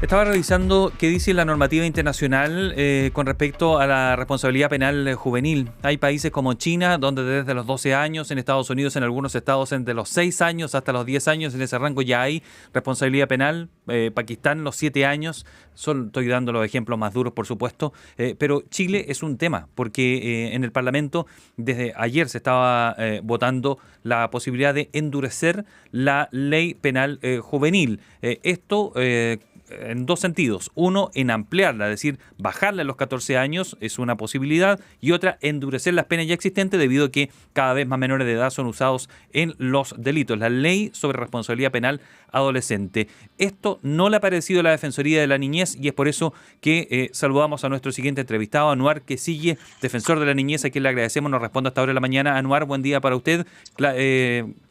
Estaba revisando qué dice la normativa internacional con respecto a la responsabilidad penal juvenil. Hay países como China, donde desde los 12 años, en Estados Unidos, en algunos estados, entre los 6 años hasta los 10 años, en ese rango ya hay responsabilidad penal. Pakistán, los 7 años. Estoy dando los ejemplos más duros, por supuesto. Pero Chile es un tema, porque en el Parlamento, desde ayer se estaba votando la posibilidad de endurecer la ley penal juvenil. Esto en dos sentidos. Uno, en ampliarla, es decir, bajarla a los 14 años es una posibilidad, y otra, endurecer las penas ya existentes debido a que cada vez más menores de edad son usados en los delitos. La ley sobre responsabilidad penal adolescente. Esto no le ha parecido a la Defensoría de la Niñez y es por eso que saludamos a nuestro siguiente entrevistado, Anuar Quisille, defensor de la niñez, a quien le agradecemos, nos responde a esta hora de la mañana. Anuar, buen día para usted.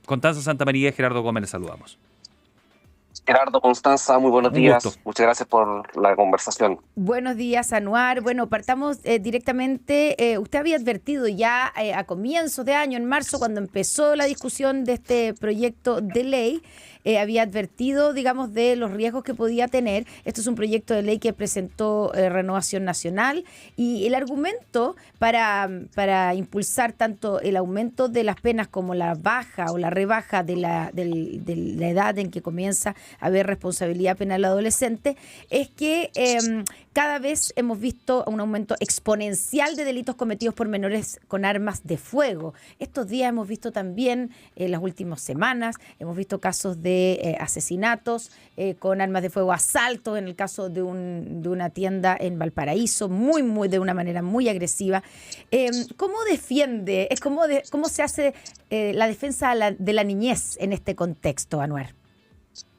Constanza Santamaría y Gerardo Gómez, les saludamos. Gerardo, Constanza, muy buenos días. Gusto. Muchas gracias por la conversación. Buenos días, Anuar. Bueno, partamos directamente. Usted había advertido ya a comienzos de año, en marzo, cuando empezó la discusión de este proyecto de ley, había advertido, digamos, de los riesgos que podía tener. Esto es un proyecto de ley que presentó Renovación Nacional, y el argumento para impulsar tanto el aumento de las penas como la baja o la rebaja de la edad en que comienza a haber responsabilidad penal adolescente es que cada vez hemos visto un aumento exponencial de delitos cometidos por menores con armas de fuego. Estos días hemos visto también, en las últimas semanas, hemos visto casos de asesinatos con armas de fuego, asaltos en el caso de una tienda en Valparaíso, de una manera muy agresiva. ¿Cómo defiende, cómo se hace la defensa de la niñez en este contexto, Anuar?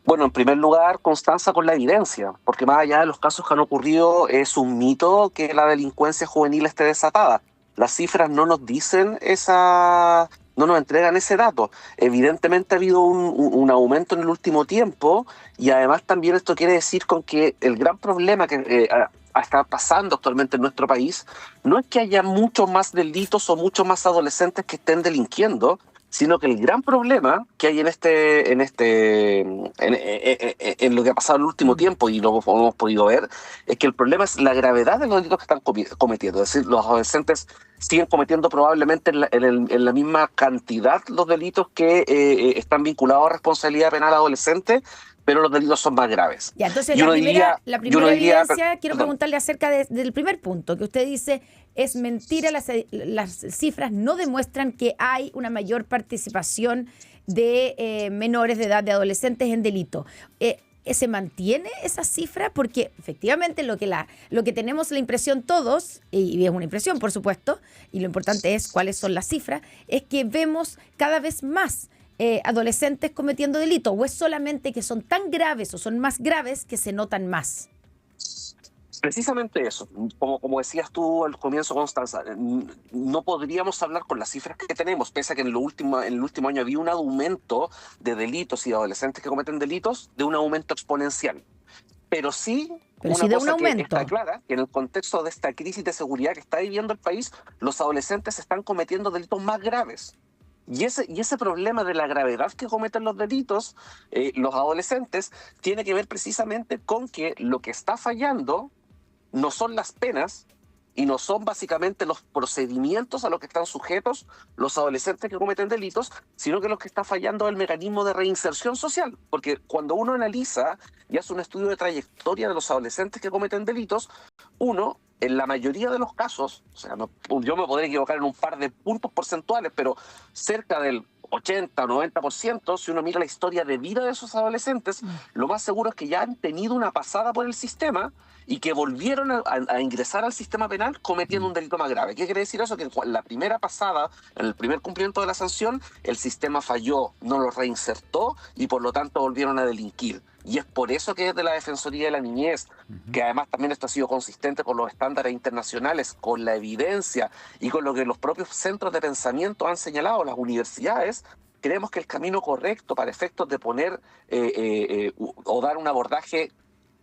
Bueno, en primer lugar, Constanza, con la evidencia, porque más allá de los casos que han ocurrido, es un mito que la delincuencia juvenil esté desatada. Las cifras no nos dicen no nos entregan ese dato. Evidentemente ha habido un aumento en el último tiempo, y además también esto quiere decir con que el gran problema que está pasando actualmente en nuestro país no es que haya muchos más delitos o muchos más adolescentes que estén delinquiendo, sino que el gran problema que hay en lo que ha pasado en el último tiempo, y lo hemos podido ver, es que el problema es la gravedad de los delitos que están cometiendo. Es decir, los adolescentes siguen cometiendo probablemente en la misma cantidad los delitos que están vinculados a responsabilidad penal adolescente, pero los delitos son más graves. Ya, entonces la primera evidencia, quiero preguntarle acerca del primer punto, que usted dice es mentira, las cifras no demuestran que hay una mayor participación de menores de edad, de adolescentes en delito. ¿Se mantiene esa cifra? Porque efectivamente lo que tenemos la impresión todos, y es una impresión por supuesto, y lo importante es cuáles son las cifras, es que vemos cada vez más adolescentes cometiendo delitos, o es solamente que son tan graves o son más graves que se notan más. Precisamente eso, como decías tú al comienzo, Constanza, no podríamos hablar con las cifras que tenemos, pese a que en el último año había un aumento de delitos y de adolescentes que cometen delitos, de un aumento exponencial. Pero sí una cosa que está clara, que en el contexto de esta crisis de seguridad que está viviendo el país, los adolescentes están cometiendo delitos más graves. Y ese problema de la gravedad que cometen los delitos, los adolescentes, tiene que ver precisamente con que lo que está fallando no son las penas y no son básicamente los procedimientos a los que están sujetos los adolescentes que cometen delitos, sino que lo que está fallando es el mecanismo de reinserción social. Porque cuando uno analiza y hace un estudio de trayectoria de los adolescentes que cometen delitos, en la mayoría de los casos, o sea, yo me podría equivocar en un par de puntos porcentuales, pero cerca del 80 o 90%, si uno mira la historia de vida de esos adolescentes, lo más seguro es que ya han tenido una pasada por el sistema y que volvieron a ingresar al sistema penal cometiendo un delito más grave. ¿Qué quiere decir eso? Que en la primera pasada, en el primer cumplimiento de la sanción, el sistema falló, no lo reinsertó y por lo tanto volvieron a delinquir. Y es por eso que desde la Defensoría de la Niñez, que además también esto ha sido consistente con los estándares internacionales, con la evidencia y con lo que los propios centros de pensamiento han señalado, las universidades, creemos que el camino correcto para efectos de poner o dar un abordaje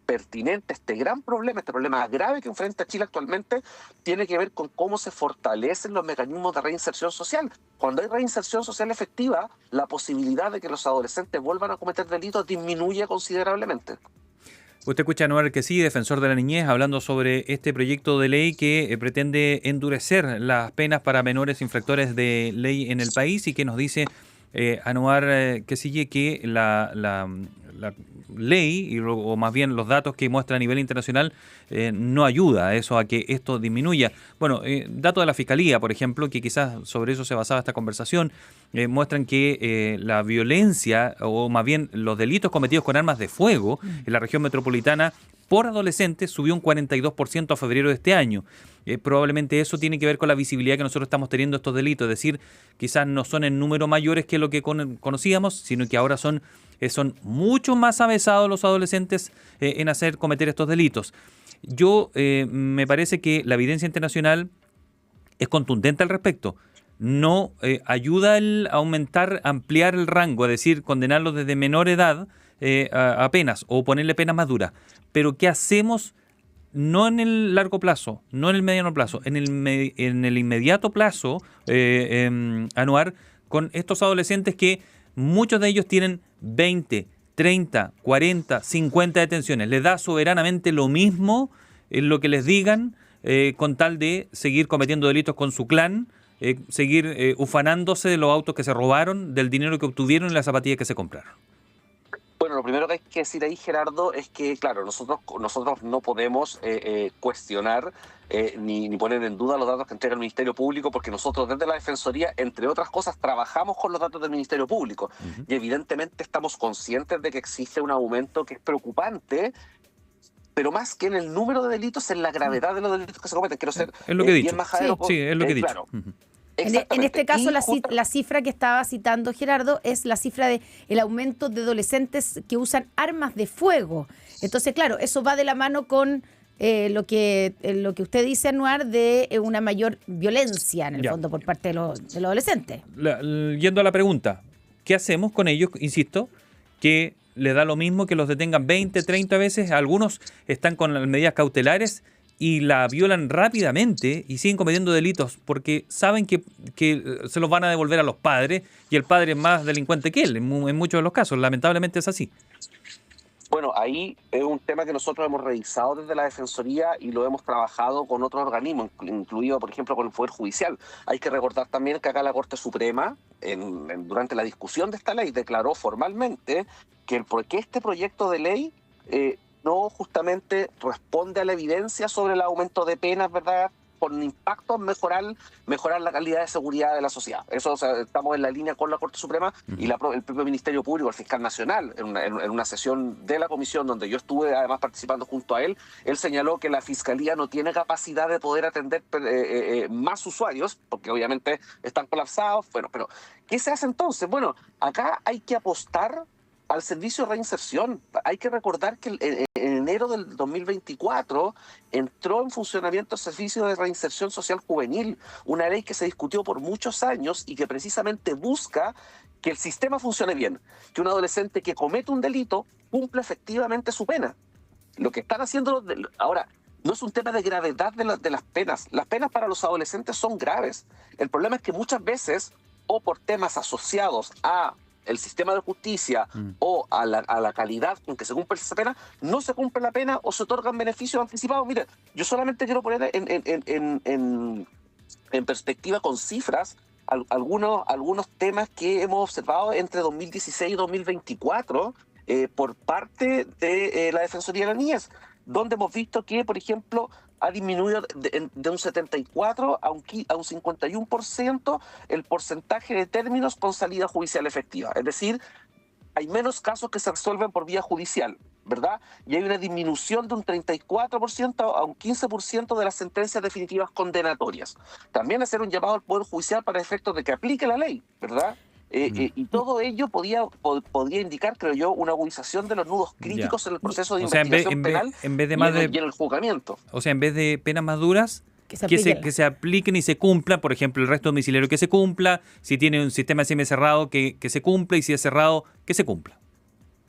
pertinente a este gran problema, este problema grave que enfrenta Chile actualmente, tiene que ver con cómo se fortalecen los mecanismos de reinserción social. Cuando hay reinserción social efectiva, la posibilidad de que los adolescentes vuelvan a cometer delitos disminuye considerablemente. Usted escucha a Anuar Quesí, defensor de la niñez, hablando sobre este proyecto de ley que pretende endurecer las penas para menores infractores de ley en el país y que nos dice Anuar Quesí que la ley, o más bien los datos que muestra a nivel internacional, no ayuda a eso, a que esto disminuya. Bueno, datos de la Fiscalía, por ejemplo, que quizás sobre eso se basaba esta conversación, muestran que la violencia, o más bien los delitos cometidos con armas de fuego en la región metropolitana por adolescentes subió un 42% a febrero de este año. Probablemente eso tiene que ver con la visibilidad que nosotros estamos teniendo estos delitos, es decir, quizás no son en número mayores que lo que conocíamos, sino que ahora son mucho más avesados los adolescentes en cometer estos delitos. Yo me parece que la evidencia internacional es contundente al respecto. No ayuda a ampliar el rango, es decir, condenarlos desde menor edad a penas o ponerle penas más duras. Pero ¿qué hacemos? No en el largo plazo, no en el mediano plazo, en el inmediato plazo, Anuar, con estos adolescentes que muchos de ellos tienen 20, 30, 40, 50 detenciones. Les da soberanamente lo mismo lo que les digan con tal de seguir cometiendo delitos con su clan, seguir ufanándose de los autos que se robaron, del dinero que obtuvieron y las zapatillas que se compraron. Bueno, lo primero que hay que decir ahí, Gerardo, es que, claro, nosotros no podemos cuestionar ni poner en duda los datos que entrega el Ministerio Público, porque nosotros desde la Defensoría, entre otras cosas, trabajamos con los datos del Ministerio Público. Y evidentemente estamos conscientes de que existe un aumento que es preocupante, pero más que en el número de delitos, en la gravedad de los delitos que se cometen. Quiero ser es lo que he dicho. bien majadero. Sí, es lo que he dicho. Claro. En este caso, la cifra que estaba citando Gerardo es la cifra de el aumento de adolescentes que usan armas de fuego. Entonces, claro, eso va de la mano con lo que usted dice, Anuar, de una mayor violencia, en el fondo, por parte de los adolescentes. Yendo a la pregunta, ¿qué hacemos con ellos? Insisto, que les da lo mismo que los detengan 20, 30 veces. Algunos están con las medidas cautelares y la violan rápidamente y siguen cometiendo delitos porque saben que se los van a devolver a los padres y el padre es más delincuente que él, en muchos de los casos. Lamentablemente es así. Bueno, ahí es un tema que nosotros hemos revisado desde la Defensoría y lo hemos trabajado con otros organismos, incluido, por ejemplo, con el Poder Judicial. Hay que recordar también que acá la Corte Suprema, durante la discusión de esta ley, declaró formalmente que este proyecto de ley no justamente responde a la evidencia sobre el aumento de penas, ¿verdad?, con impacto en mejorar la calidad de seguridad de la sociedad. Eso, o sea, estamos en la línea con la Corte Suprema y el propio Ministerio Público, el fiscal nacional, en una sesión de la comisión donde yo estuve además participando junto a él señaló que la Fiscalía no tiene capacidad de poder atender más usuarios, porque obviamente están colapsados. Bueno, pero ¿qué se hace entonces? Bueno, acá hay que apostar al servicio de reinserción. Hay que recordar que en enero del 2024 entró en funcionamiento el Servicio de Reinserción Social Juvenil, una ley que se discutió por muchos años y que precisamente busca que el sistema funcione bien, que un adolescente que comete un delito cumpla efectivamente su pena. Lo que están haciendo ahora no es un tema de gravedad de las penas. Las penas para los adolescentes son graves. El problema es que muchas veces, o por temas asociados a el sistema de justicia o a la calidad con que se cumple esa pena, no se cumple la pena o se otorgan beneficios anticipados. Mire, yo solamente quiero poner en perspectiva con cifras algunos temas que hemos observado entre 2016 y 2024 por parte de la Defensoría de la Niñez, donde hemos visto que, por ejemplo, ha disminuido de un 74 a un 51% el porcentaje de términos con salida judicial efectiva. Es decir, hay menos casos que se resuelven por vía judicial, ¿verdad? Y hay una disminución de un 34% a un 15% de las sentencias definitivas condenatorias. También hacer un llamado al Poder Judicial para efectos de que aplique la ley, ¿verdad? Y todo ello podría indicar, creo yo, una agudización de los nudos críticos en el proceso de investigación penal y en el juzgamiento. O sea, en vez de penas más duras, que se apliquen y se cumplan, por ejemplo, el arresto domiciliario que se cumpla, si tiene un sistema semicerrado que se cumpla y si es cerrado, que se cumpla.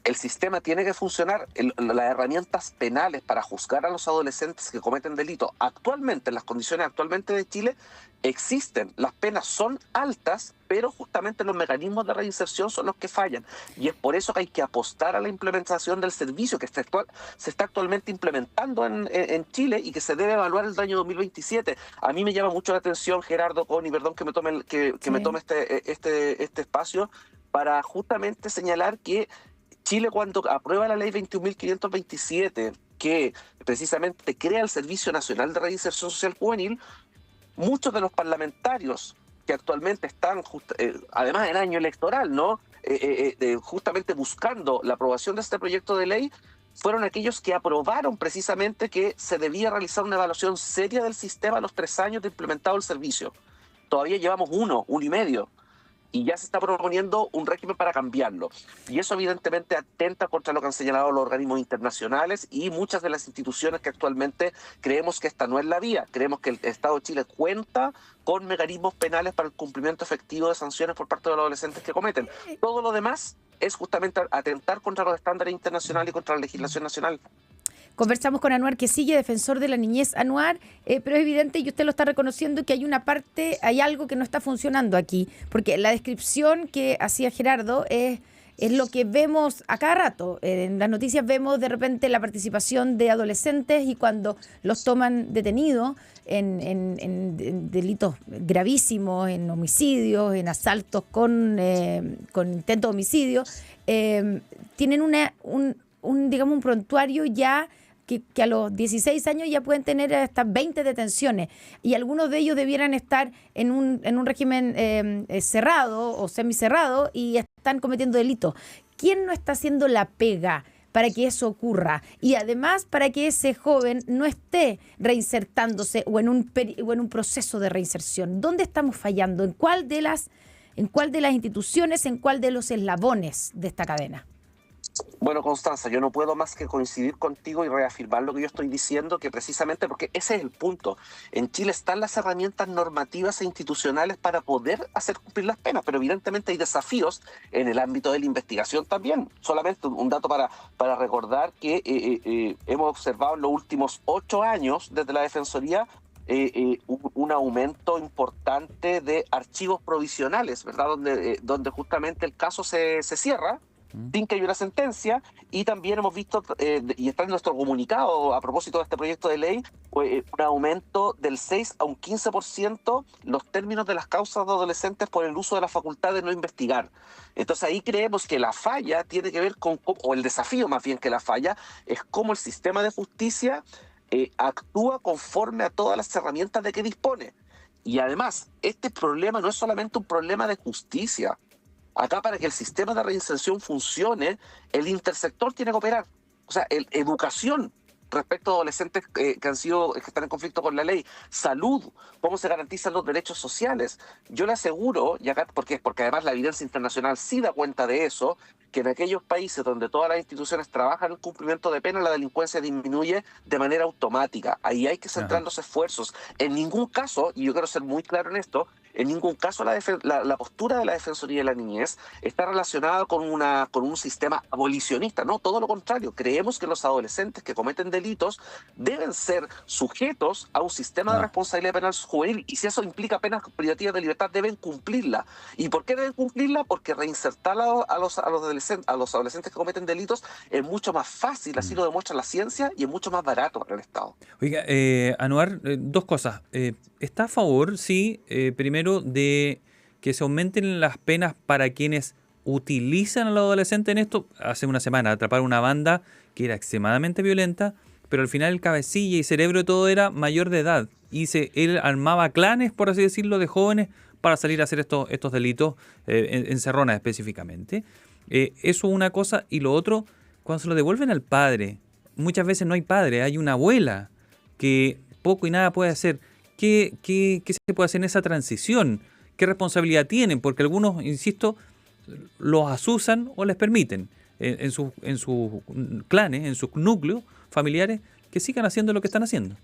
el sistema tiene que funcionar. Las herramientas penales para juzgar a los adolescentes que cometen delitos actualmente, en las condiciones actualmente de Chile, existen. Las penas son altas, pero justamente los mecanismos de reinserción son los que fallan. Y es por eso que hay que apostar a la implementación del servicio que se está actualmente implementando en Chile y que se debe evaluar el año 2027. A mí me llama mucho la atención, Gerardo, Connie, perdón que me tome, me tome este espacio, para justamente señalar que Chile, cuando aprueba la ley 21.527, que precisamente crea el Servicio Nacional de Reinserción Social Juvenil, muchos de los parlamentarios que actualmente están, además en año electoral, ¿no? Justamente buscando la aprobación de este proyecto de ley, fueron aquellos que aprobaron precisamente que se debía realizar una evaluación seria del sistema a los 3 años de implementado el servicio. Todavía llevamos 1 y medio. Y ya se está proponiendo un régimen para cambiarlo. Y eso evidentemente atenta contra lo que han señalado los organismos internacionales y muchas de las instituciones que actualmente creemos que esta no es la vía. Creemos que el Estado de Chile cuenta con mecanismos penales para el cumplimiento efectivo de sanciones por parte de los adolescentes que cometen. Todo lo demás es justamente atentar contra los estándares internacionales y contra la legislación nacional. Conversamos con Anuar Quisilla, defensor de la niñez. Anuar, pero es evidente, y usted lo está reconociendo, que hay una parte, hay algo que no está funcionando aquí, porque la descripción que hacía Gerardo es lo que vemos a cada rato. En las noticias vemos de repente la participación de adolescentes y cuando los toman detenidos en delitos gravísimos, en homicidios, en asaltos con intento de homicidio, tienen digamos, un prontuario ya que a los 16 años ya pueden tener hasta 20 detenciones y algunos de ellos debieran estar en un régimen cerrado o semicerrado y están cometiendo delitos. ¿Quién no está haciendo la pega para que eso ocurra? Y además para que ese joven no esté reinsertándose o en un proceso de reinserción. ¿Dónde estamos fallando? ¿En cuál de las instituciones, en cuál de los eslabones de esta cadena? Bueno, Constanza, yo no puedo más que coincidir contigo y reafirmar lo que yo estoy diciendo, que precisamente porque ese es el punto. En Chile están las herramientas normativas e institucionales para poder hacer cumplir las penas, pero evidentemente hay desafíos en el ámbito de la investigación también. Solamente un dato para recordar que hemos observado en los últimos 8 años desde la Defensoría un aumento importante de archivos provisionales, ¿verdad? Donde justamente el caso se cierra sin que haya una sentencia, y también hemos visto, y está en nuestro comunicado a propósito de este proyecto de ley, un aumento del 6 a un 15% los términos de las causas de adolescentes por el uso de la facultad de no investigar. Entonces ahí creemos que la falla tiene que ver o el desafío más bien que la falla, es cómo el sistema de justicia actúa conforme a todas las herramientas de que dispone. Y además, este problema no es solamente un problema de justicia. Acá, para que el sistema de reinserción funcione, el intersector tiene que operar. O sea, educación respecto a adolescentes que están en conflicto con la ley, salud, cómo se garantizan los derechos sociales. Yo le aseguro, y acá porque además la evidencia internacional sí da cuenta de eso, que en aquellos países donde todas las instituciones trabajan en el cumplimiento de pena, la delincuencia disminuye de manera automática. Ahí hay que centrar los esfuerzos. En ningún caso, y yo quiero ser muy claro en esto, en ningún caso la postura de la Defensoría de la Niñez está relacionada con un sistema abolicionista, no, todo lo contrario. Creemos que los adolescentes que cometen delitos deben ser sujetos a un sistema de responsabilidad penal juvenil, y si eso implica penas privativas de libertad, deben cumplirla. ¿Y por qué deben cumplirla? Porque reinsertar a los adolescentes que cometen delitos es mucho más fácil, así lo demuestra la ciencia, y es mucho más barato para el Estado. Oiga, Anuar, 2 cosas. ¿Está a favor, sí, primero, de que se aumenten las penas para quienes utilizan a los adolescentes en esto? Hace una semana atraparon una banda que era extremadamente violenta, pero al final el cabecilla y cerebro de todo era mayor de edad. Y él armaba clanes, por así decirlo, de jóvenes para salir a hacer estos delitos encerronas específicamente. Eso una cosa. Y lo otro, cuando se lo devuelven al padre, muchas veces no hay padre, hay una abuela que poco y nada puede hacer. ¿Qué se puede hacer en esa transición? ¿Qué responsabilidad tienen? Porque algunos, insisto, los asusan o les permiten en sus clanes, en sus núcleos familiares, que sigan haciendo lo que están haciendo.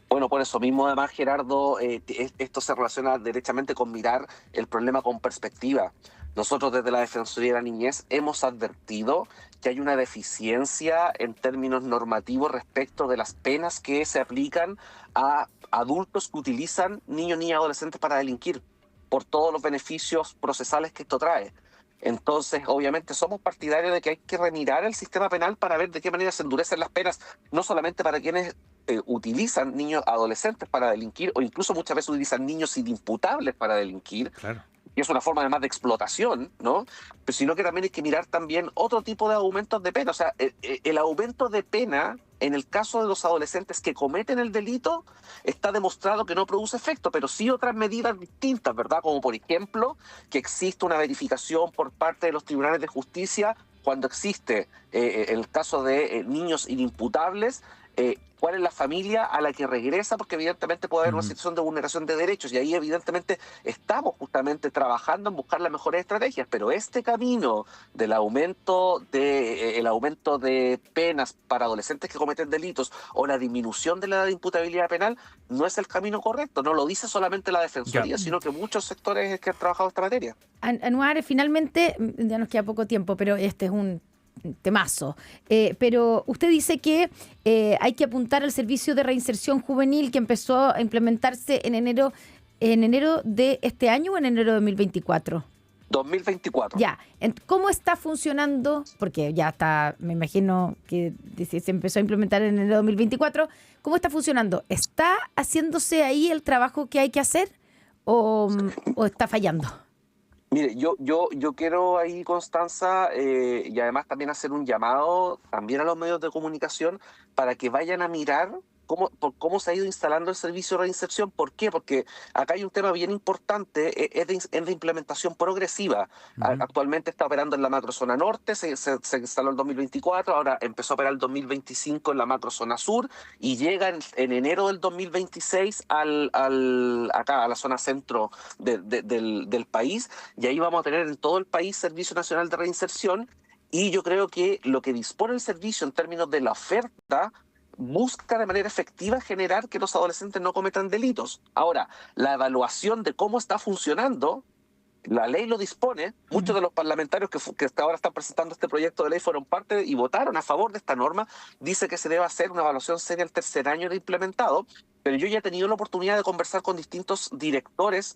Bueno, por eso mismo, además, Gerardo, esto se relaciona derechamente con mirar el problema con perspectiva. Nosotros desde la Defensoría de la Niñez hemos advertido que hay una deficiencia en términos normativos respecto de las penas que se aplican a adultos que utilizan niños, niñas y adolescentes para delinquir, por todos los beneficios procesales que esto trae. Entonces, obviamente, somos partidarios de que hay que remirar el sistema penal para ver de qué manera se endurecen las penas, no solamente para quienes utilizan niños adolescentes para delinquir, o incluso muchas veces utilizan niños inimputables para delinquir, Claro. y es una forma además de explotación, ¿no? Pero sino que también hay que mirar también otro tipo de aumentos de pena. O sea, el aumento de pena en el caso de los adolescentes que cometen el delito está demostrado que no produce efecto, pero sí otras medidas distintas, ¿verdad? Como por ejemplo que existe una verificación por parte de los tribunales de justicia cuando existe el caso de niños inimputables, cuál es la familia a la que regresa, porque evidentemente puede haber una situación de vulneración de derechos, y ahí evidentemente estamos justamente trabajando en buscar las mejores estrategias, pero este camino del aumento el aumento de penas para adolescentes que cometen delitos o la disminución de la edad de imputabilidad penal no es el camino correcto, no lo dice solamente la Defensoría, sino que muchos sectores que han trabajado esta materia. Anuar, finalmente, ya nos queda poco tiempo, pero este es un temazo. Pero usted dice que hay que apuntar al servicio de reinserción juvenil que empezó a implementarse en enero de este año o en enero de 2024. 2024. Ya, ¿cómo está funcionando? Porque ya está, me imagino que se empezó a implementar en enero de 2024. ¿Cómo está funcionando? ¿Está haciéndose ahí el trabajo que hay que hacer o está fallando? Mire, yo quiero ahí, Constanza, y además también hacer un llamado también a los medios de comunicación para que vayan a mirar cómo se ha ido instalando el servicio de reinserción. ¿Por qué? Porque acá hay un tema bien importante, es de implementación progresiva. Actualmente está operando en la macrozona norte, se instaló en 2024, ahora empezó a operar el 2025 en la macrozona sur y llega en enero del 2026 acá a la zona centro del país, y ahí vamos a tener en todo el país Servicio Nacional de Reinserción, y yo creo que lo que dispone el servicio en términos de la oferta busca de manera efectiva generar que los adolescentes no cometan delitos. Ahora, la evaluación de cómo está funcionando, la ley lo dispone. Muchos de los parlamentarios que hasta ahora están presentando este proyecto de ley fueron parte y votaron a favor de esta norma. Dice que se debe hacer una evaluación seria el tercer año de implementado, pero yo ya he tenido la oportunidad de conversar con distintos directores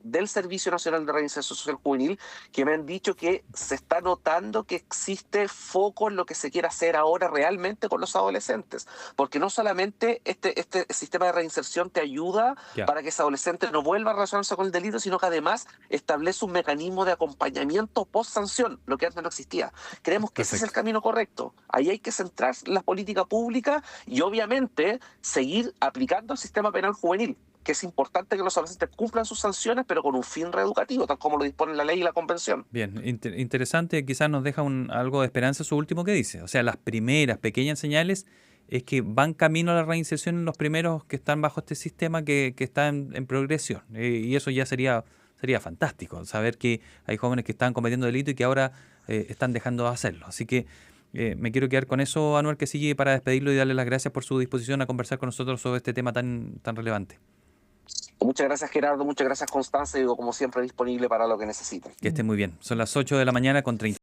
del Servicio Nacional de Reinserción Social Juvenil que me han dicho que se está notando que existe foco en lo que se quiere hacer ahora realmente con los adolescentes, porque no solamente este sistema de reinserción te ayuda para que ese adolescente no vuelva a relacionarse con el delito, sino que además establece un mecanismo de acompañamiento post-sanción, lo que antes no existía. Creemos que ese es el camino correcto. Ahí hay que centrar la política pública y obviamente seguir aplicando el sistema penal juvenil, que es importante que los adolescentes cumplan sus sanciones, pero con un fin reeducativo, tal como lo dispone la ley y la convención. Bien, interesante, quizás nos deja algo de esperanza su último que dice. O sea, las primeras pequeñas señales es que van camino a la reinserción en los primeros que están bajo este sistema que está en progresión. Y eso ya sería fantástico, saber que hay jóvenes que están cometiendo delito y que ahora están dejando de hacerlo. Así que me quiero quedar con eso, Anuar, que sigue, para despedirlo y darle las gracias por su disposición a conversar con nosotros sobre este tema tan relevante. Muchas gracias, Gerardo. Muchas gracias, Constanza. Y como siempre, disponible para lo que necesiten. Que esté muy bien. Son las 8 de la mañana con 30.